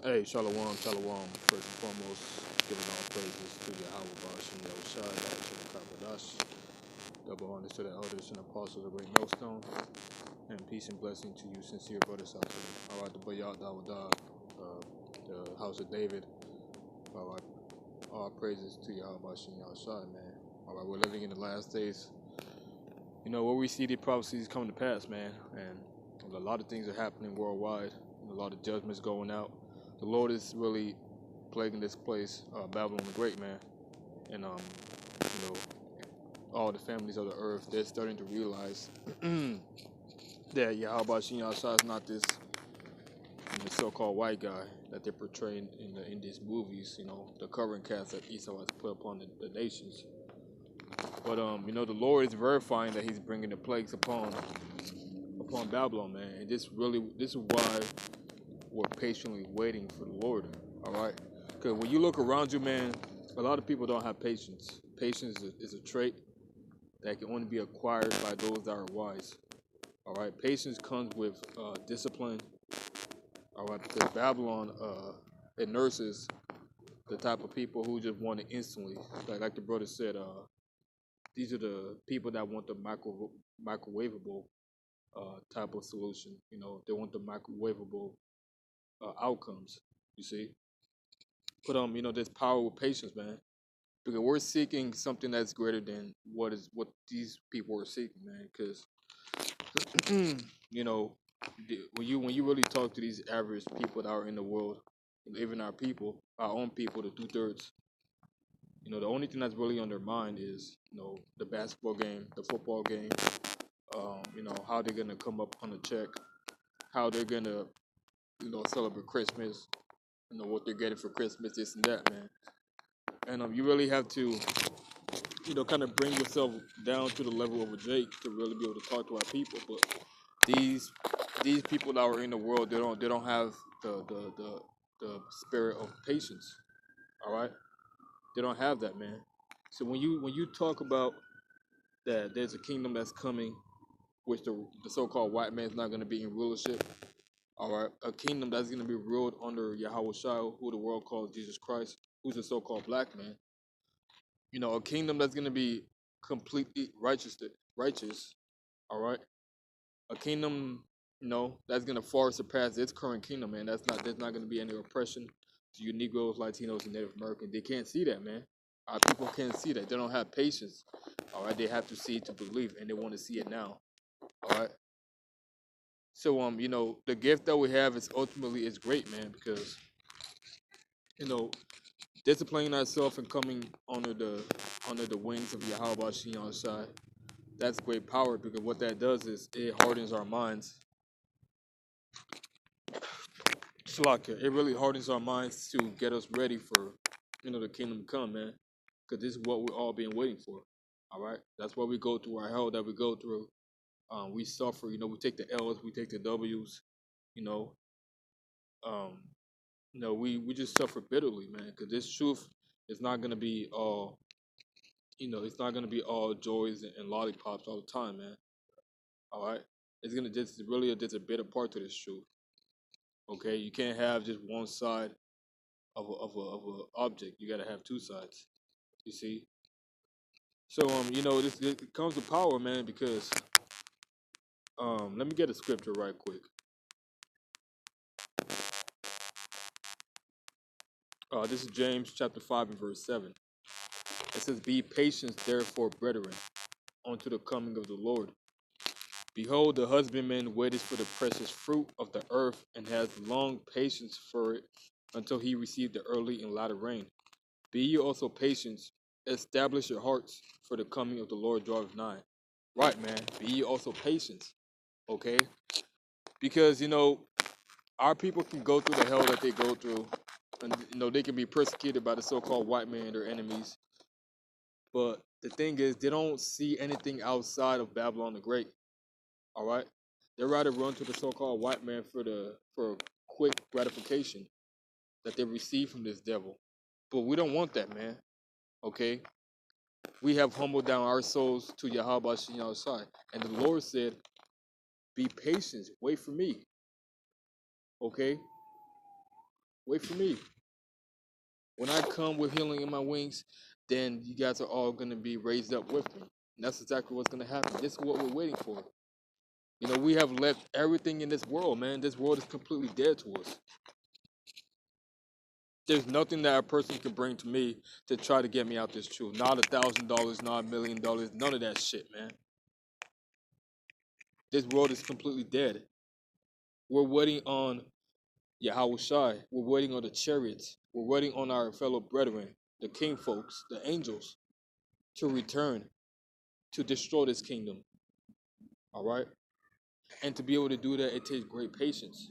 Hey, Shalom, Shalom. First and foremost, giving all praises to Yahweh Bashim Yahushai, to the Kabadash. Double honors to the elders and apostles of Great Millstone. And peace and blessing to you, sincere brothers out there. All right, the Bayat Dawadah, the house of David. All right, all praises to Yahweh Bashim Yahushai, man. All right, we're living in the last days. You know, where we see the prophecies coming to pass, man. And a lot of things are happening worldwide. And a lot of judgments going out. The Lord is really plaguing this place, Babylon the Great, man. And you know, all the families of the earth, they're starting to realize that Yahweh Shin Yahshua is not this so-called white guy that they're portraying in these movies. You know, the covering cast that Esau has put upon the nations. But you know, the Lord is verifying that He's bringing the plagues upon Babylon, man. And this is why we're patiently waiting for the Lord. All right, because when you look around you, man, a lot of people don't have patience. Patience is a trait that can only be acquired by those that are wise. All right, patience comes with discipline. All right, because Babylon it nurses the type of people who just want it instantly. Like the brother said, these are the people that want the microwavable type of solution. You know, they want the microwavable outcomes. You see, but you know, there's power with patience, man. Because we're seeking something that's greater than what these people are seeking, man. Because you know, when you really talk to these average people that are in the world, even our people, our own people, the 2/3, you know, the only thing that's really on their mind is, you know, the basketball game, the football game, you know, how they're gonna come up on a check, how they're gonna, you know, celebrate Christmas, you know, what they're getting for Christmas, this and that, man. And you really have to, you know, kind of bring yourself down to the level of a Jake to really be able to talk to our people. But these people that are in the world, they don't have the spirit of patience. All right, they don't have that, man. So when you talk about that, there's a kingdom that's coming, which the so-called white man's not going to be in rulership. All right, a kingdom that's going to be ruled under Yahweh Shai, who the world calls Jesus Christ, who's the so-called black man. You know, a kingdom that's going to be completely righteous. All right, a kingdom, you know, that's gonna far surpass its current kingdom, man. There's not gonna be any oppression to you Negroes, Latinos, and Native Americans. They can't see that, man. Our people can't see that. They don't have patience. All right, they have to see it to believe, and they want to see it now. All right. So you know, the gift that we have is ultimately is great, man, because you know, disciplining ourselves and coming under the wings of Yahweh Shion Shai, that's great power because what that does is it hardens our minds. Shalaka, it really hardens our minds to get us ready for, you know, the kingdom to come, man. Because this is what we're all been waiting for. All right, that's what we go through our hell that we go through. We suffer, you know. We take the L's, we take the W's, you know. Um, you know, we just suffer bitterly, man. Because this truth is not gonna be all, you know, it's not gonna be all joys and lollipops all the time, man. All right, it's gonna just really just a bitter part to this truth. Okay, you can't have just one side of a object. You gotta have two sides. You see. So you know, this comes to power, man. Because let me get a scripture right quick. This is James chapter 5 and verse 7. It says, "Be patient, therefore, brethren, unto the coming of the Lord. Behold, the husbandman waiteth for the precious fruit of the earth, and has long patience for it, until he receive the early and latter rain. Be ye also patient, establish your hearts, for the coming of the Lord draweth nigh." Right, man. Be ye also patient. Okay? Because, you know, our people can go through the hell that they go through. And, you know, they can be persecuted by the so-called white man, their enemies. But the thing is, they don't see anything outside of Babylon the Great. All right? They rather run to the so-called white man for quick gratification that they receive from this devil. But we don't want that, man. Okay? We have humbled down our souls to Yahweh Shin Shai. And the Lord said, "Be patient, wait for me." Okay? Wait for me. When I come with healing in my wings, then you guys are all going to be raised up with me. And that's exactly what's going to happen. This is what we're waiting for. You know, we have left everything in this world, man. This world is completely dead to us. There's nothing that a person can bring to me to try to get me out this truth. Not $1,000, not $1,000,000, none of that shit, man. This world is completely dead. We're waiting on Yahweh Shai. We're waiting on the chariots. We're waiting on our fellow brethren, the king folks, the angels, to return to destroy this kingdom. All right? And to be able to do that, it takes great patience.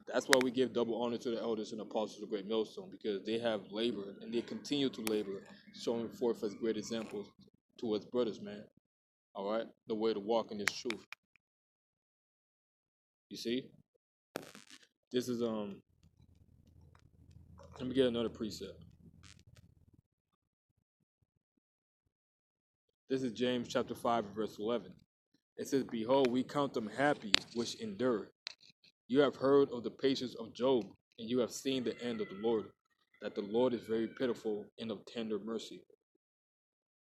That's why we give double honor to the elders and apostles of Great Millstone, because they have labored and they continue to labor, showing forth as great examples to us brothers, man. All right? The way to walk in this truth. You see? This is, let me get another precept. This is James chapter 5, verse 11. It says, "Behold, we count them happy which endure. You have heard of the patience of Job, and you have seen the end of the Lord, that the Lord is very pitiful and of tender mercy.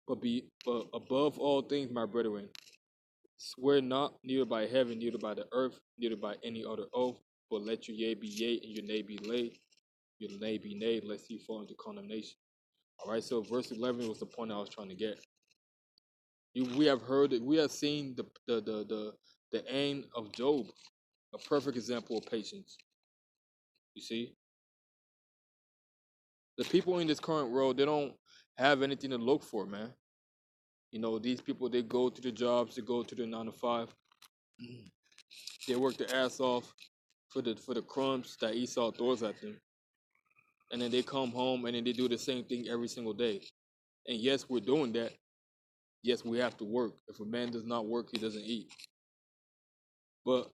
But above all things, my brethren, swear not, neither by heaven, neither by the earth, neither by any other oath, but let your yea be yea, and your nay be nay, your nay be nay, lest you fall into condemnation." All right, so verse 11 was the point I was trying to get. We have heard it, we have seen the end of Job, a perfect example of patience. You see? The people in this current world, they don't have anything to look for, man. You know, these people, they go to the jobs, they go to the 9 to 5, they work their ass off for the crumbs that Esau throws at them, and then they come home and then they do the same thing every single day. And yes, we're doing that. Yes, we have to work. If a man does not work, he doesn't eat. But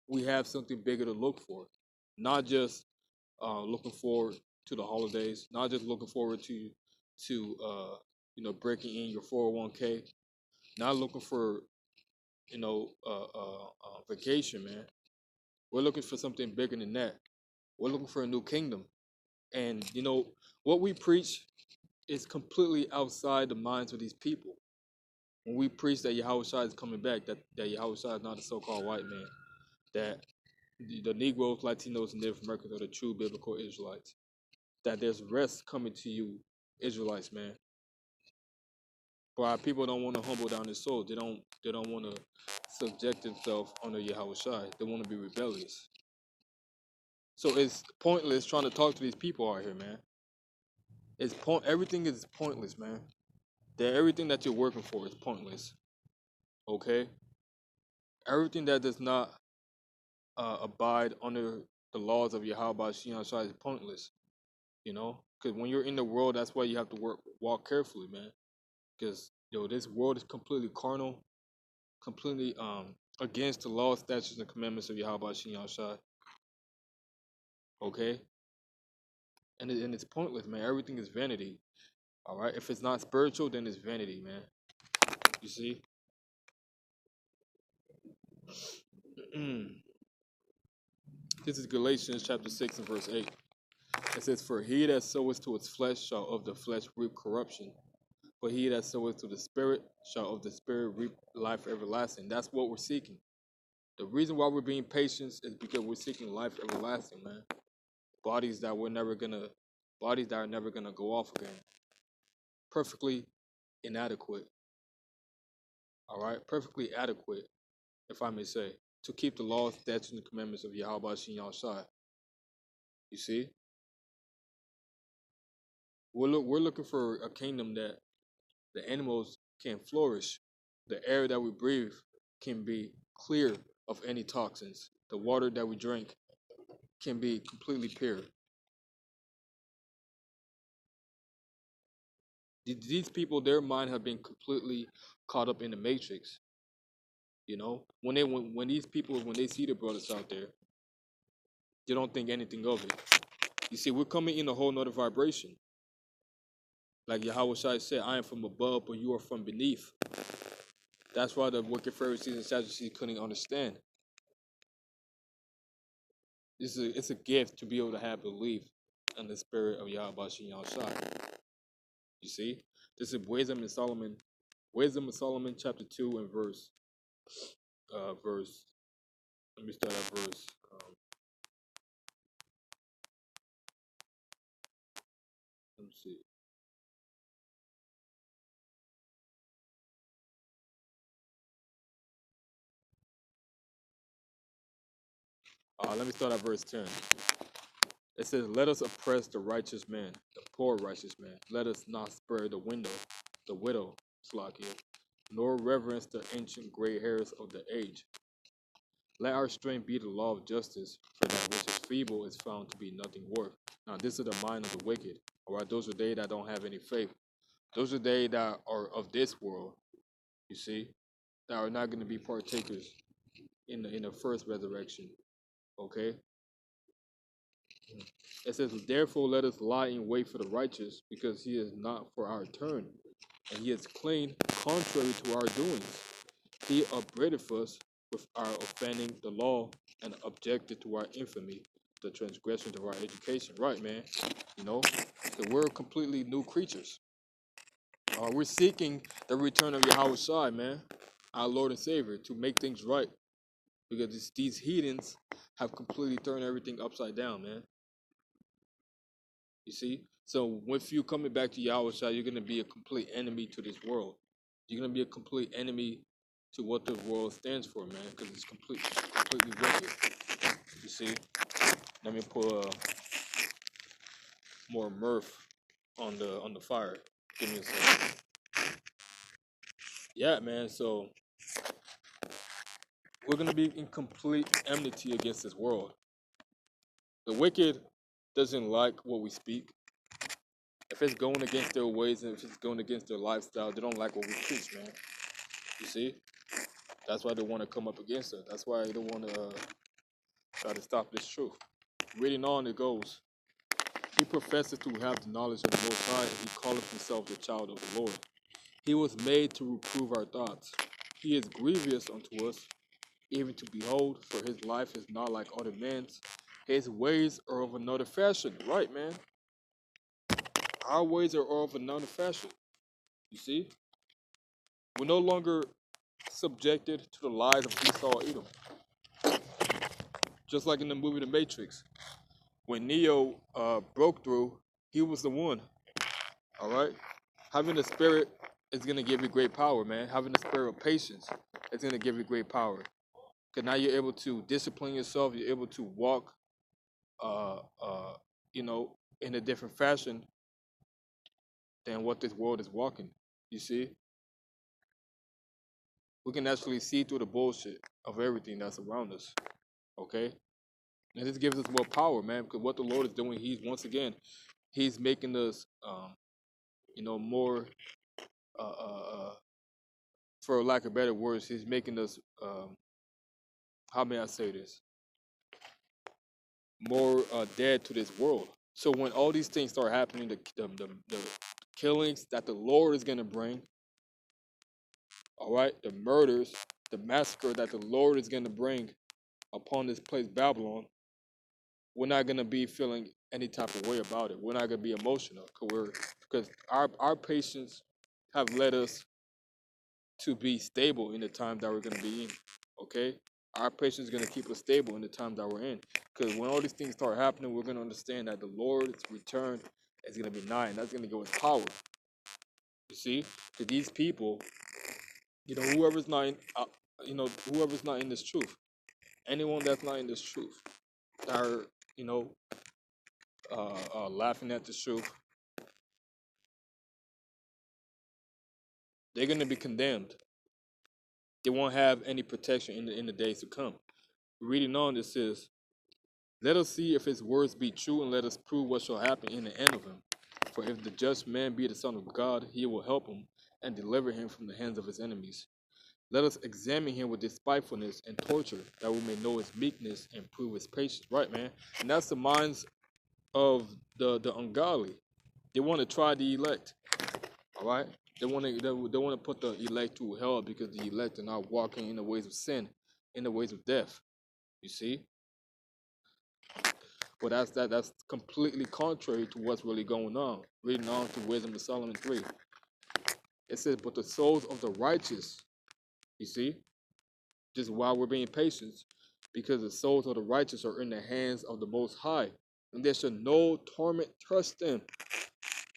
we have something bigger to look for, not just looking forward to the holidays, not just looking forward to breaking in your 401k, not looking for vacation, man. We're looking for something bigger than that. We're looking for a new kingdom, and what we preach is completely outside the minds of these people. When we preach that Yahweh Shai is coming back, that Yahweh Shai is not a so-called white man, that the Negroes, Latinos, and Native Americans are the true biblical Israelites, that there's rest coming to you, Israelites, man. But our people don't want to humble down their soul. They don't want to subject themselves under Yahweh Shai. They want to be rebellious. So it's pointless trying to talk to these people out here, man. Everything is pointless, man. Everything that you're working for is pointless. Okay? Everything that does not abide under the laws of Yahweh Shai is pointless. You know? Because when you're in the world, that's why you have to walk carefully, man. Because this world is completely carnal, completely against the law, statutes, and commandments of Yahweh Shai. Okay? And it's pointless, man. Everything is vanity. All right? If it's not spiritual, then it's vanity, man. You see? This is Galatians chapter 6 and verse 8. It says, "For he that soweth to his flesh shall of the flesh reap corruption, but he that soweth to the Spirit shall of the Spirit reap life everlasting." That's what we're seeking. The reason why we're being patient is because we're seeking life everlasting, man. Bodies that are never gonna go off again. Perfectly inadequate. All right, perfectly adequate, if I may say, to keep the laws, statutes, and commandments of Yahweh Shai. You see, we're looking for a kingdom that the animals can flourish, the air that we breathe can be clear of any toxins, the water that we drink can be completely pure. These people, their mind have been completely caught up in the matrix. You know, when these people, when they see the brothers out there, they don't think anything of it. You see, we're coming in a whole nother vibration. Like Yahweh Shai said, "I am from above, but you are from beneath." That's why the wicked Pharisees and Sadducees couldn't understand. It's a gift to be able to have belief in the spirit of Yahweh Shai. You see, this is Wisdom of Solomon, chapter 2 and verse. Let me start at verse. Let me see. Let me start at verse 10. It says, "Let us oppress the righteous man, the poor righteous man. Let us not spare the widow, Slakia, nor reverence the ancient gray hairs of the age. Let our strength be the law of justice, for that which is feeble is found to be nothing worth." Now, this is the mind of the wicked. All right, those are they that don't have any faith. Those are they that are of this world. You see, that are not going to be partakers in the first resurrection. Okay. It says, "Therefore let us lie in wait for the righteous, because he is not for our turn, and he is clean contrary to our doings. He upbraideth us with our offending the law, and objected to our infamy, the transgression of our education." Right, man. You know, so we're completely new creatures. We're seeking the return of Yahweh Shai, man, our Lord and Savior, to make things right, because these heathens have completely turned everything upside down, man. You see? So with you coming back to Yahweh Shai, you're going to be a complete enemy to this world. You're going to be a complete enemy to what the world stands for, man, because it's completely wicked. You see? Let me put more mirth on the fire. Give me a second. Yeah, man, so we're going to be in complete enmity against this world. The wicked doesn't like what we speak. If it's going against their ways and if it's going against their lifestyle, they don't like what we preach, man. You see? That's why they want to come up against us. That's why they want to try to stop this truth. Reading on, it goes, "He professes to have the knowledge of the Most High, and he calleth himself the child of the Lord. He was made to reprove our thoughts. He is grievous unto us, even to behold, for his life is not like other men's. His ways are of another fashion." Right, man. Our ways are of another fashion. You see? We're no longer subjected to the lies of Esau Edom. Just like in the movie The Matrix. When Neo broke through, he was the one. All right? Having the spirit is going to give you great power, man. Having the spirit of patience is going to give you great power. Because now you're able to discipline yourself. You're able to walk, in a different fashion than what this world is walking. You see? We can actually see through the bullshit of everything that's around us. Okay? And this gives us more power, man, because what the Lord is doing, he's making us, more, for lack of better words, he's making us, how may I say this, more dead to this world. So when all these things start happening, the killings that the Lord is going to bring, all right, the murders, the massacre that the Lord is going to bring upon this place, Babylon, we're not going to be feeling any type of way about it. We're not going to be emotional because our patience have led us to be stable in the time that we're going to be in. Okay? Our patience is going to keep us stable in the time that we're in. Because when all these things start happening, we're going to understand that the Lord's return is going to be nigh, and that's going to give us power. You see? To these people, whoever's not whoever's not in this truth, anyone that's not in this truth, that are, laughing at the truth, they're going to be condemned. They won't have any protection in the days to come. Reading on, it says, "Let us see if his words be true, and let us prove what shall happen in the end of him. For if the just man be the Son of God, he will help him and deliver him from the hands of his enemies. Let us examine him with despitefulness and torture, that we may know his meekness and prove his patience." Right, man? And that's the minds of the ungodly. They want to try the elect. All right? They want to put the elect to hell because the elect are not walking in the ways of sin, in the ways of death. You see? But that's completely contrary to what's really going on. Reading on to Wisdom of Solomon 3. It says, but the souls of the righteous, you see, just while we're being patient, because the souls of the righteous are in the hands of the Most High, and there shall no torment touch them.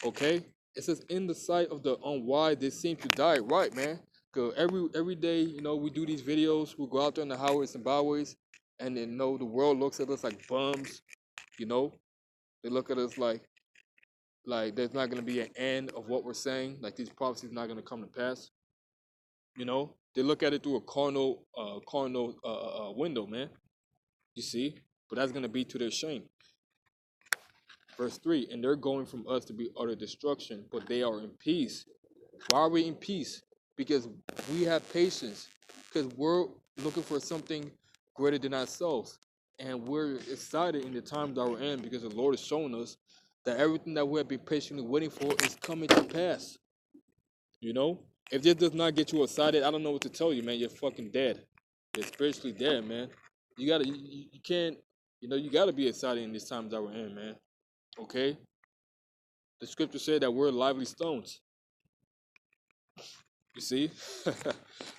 Okay? It says, in the sight of the unwise, they seem to die. Right, man. Because every day, we do these videos. We go out there in the highways and byways, and then, the world looks at us like bums. They look at us like there's not going to be an end of what we're saying. Like these prophecies not going to come to pass. They look at it through a carnal window, man. You see? But that's going to be to their shame. Verse 3, and they're going from us to be utter destruction, but they are in peace. Why are we in peace? Because we have patience. Because we're looking for something greater than ourselves. And we're excited in the time that we're in because the Lord is showing us that everything that we have been patiently waiting for is coming to pass. If this does not get you excited, I don't know what to tell you, man. You're fucking dead. You're spiritually dead, man. You can't, you gotta be excited in these times that we're in, man. Okay? The scripture said that we're lively stones. You see?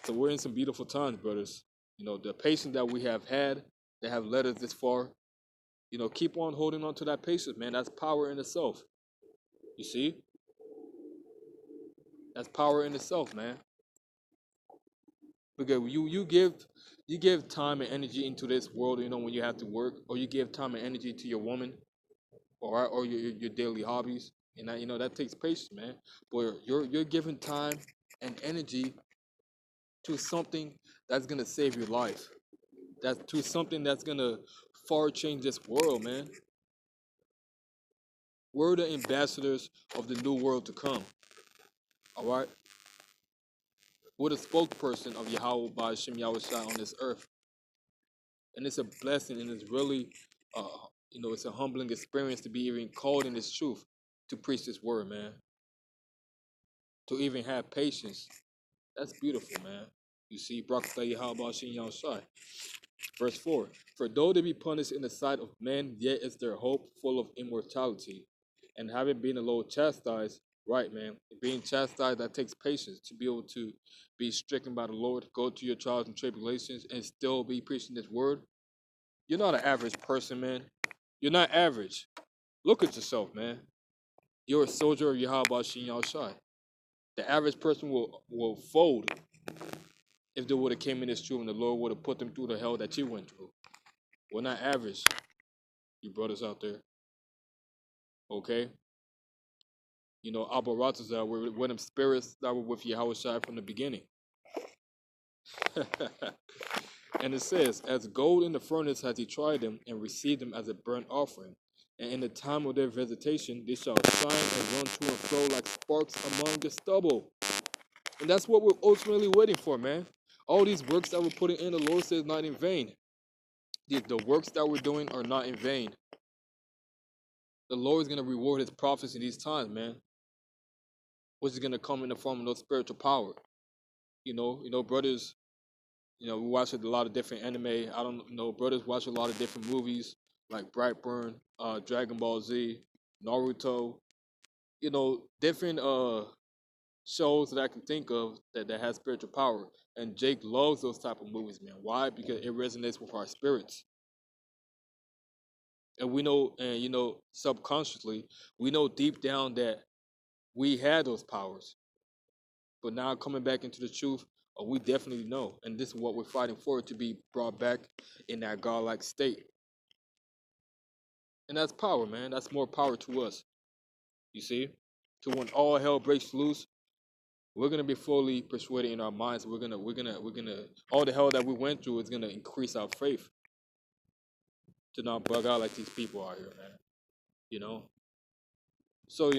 So we're in some beautiful times, brothers. The patience that we have had that have led us this far, keep on holding on to that patience, man. That's power in itself. You see? That's power in itself, man. Because you give time and energy into this world, when you have to work, or you give time and energy to your woman, or your daily hobbies, and that takes patience, man. But you're giving time and energy to something that's gonna save your life. That's to something that's gonna far change this world, man. We're the ambassadors of the new world to come. All right. We're the spokesperson of Yahweh by Hashem Yahushua on this earth, and it's a blessing, and it's really, it's a humbling experience to be even called in this truth to preach this word, man. To even have patience, that's beautiful, man. You see, Barakatah Yahweh Hashem Yahushua. Verse 4, for though they be punished in the sight of men, yet is their hope full of immortality. And having been a little chastised, right, man, being chastised, that takes patience to be able to be stricken by the Lord, go through your trials and tribulations, and still be preaching this word. You're not an average person, man. You're not average. Look at yourself, man. You're a soldier of Yahweh Shin Yahushai. The average person will fold if they would have came in this truth and the Lord would have put them through the hell that you went through. We're not average, you brothers out there. Okay? Abba Ratazar, we're them spirits that were with Yahweh Shai from the beginning. And it says, as gold in the furnace has he tried them and received them as a burnt offering. And in the time of their visitation, they shall shine and run to and fro like sparks among the stubble. And that's what we're ultimately waiting for, man. All these works that we're putting in, the Lord says not in vain. The works that we're doing are not in vain. The Lord is going to reward his prophets in these times, man. Which is going to come in the form of no spiritual power. Brothers, we watch a lot of different anime. I don't know, brothers watch a lot of different movies like Brightburn, Dragon Ball Z, Naruto. Different shows that I can think of that has spiritual power. And Jake loves those type of movies, man. Why? Because it resonates with our spirits. And we know, and subconsciously, we know deep down that we had those powers. But now coming back into the truth, we definitely know. And this is what we're fighting for, to be brought back in that godlike state. And that's power, man. That's more power to us. You see? To when all hell breaks loose, we're gonna be fully persuaded in our minds. We're gonna all the hell that we went through is gonna increase our faith to not bug out like these people out here, man. So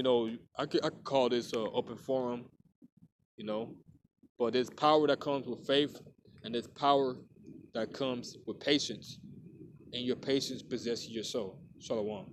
I could call this an open forum, but there's power that comes with faith, and there's power that comes with patience, and your patience possesses your soul. Shalom.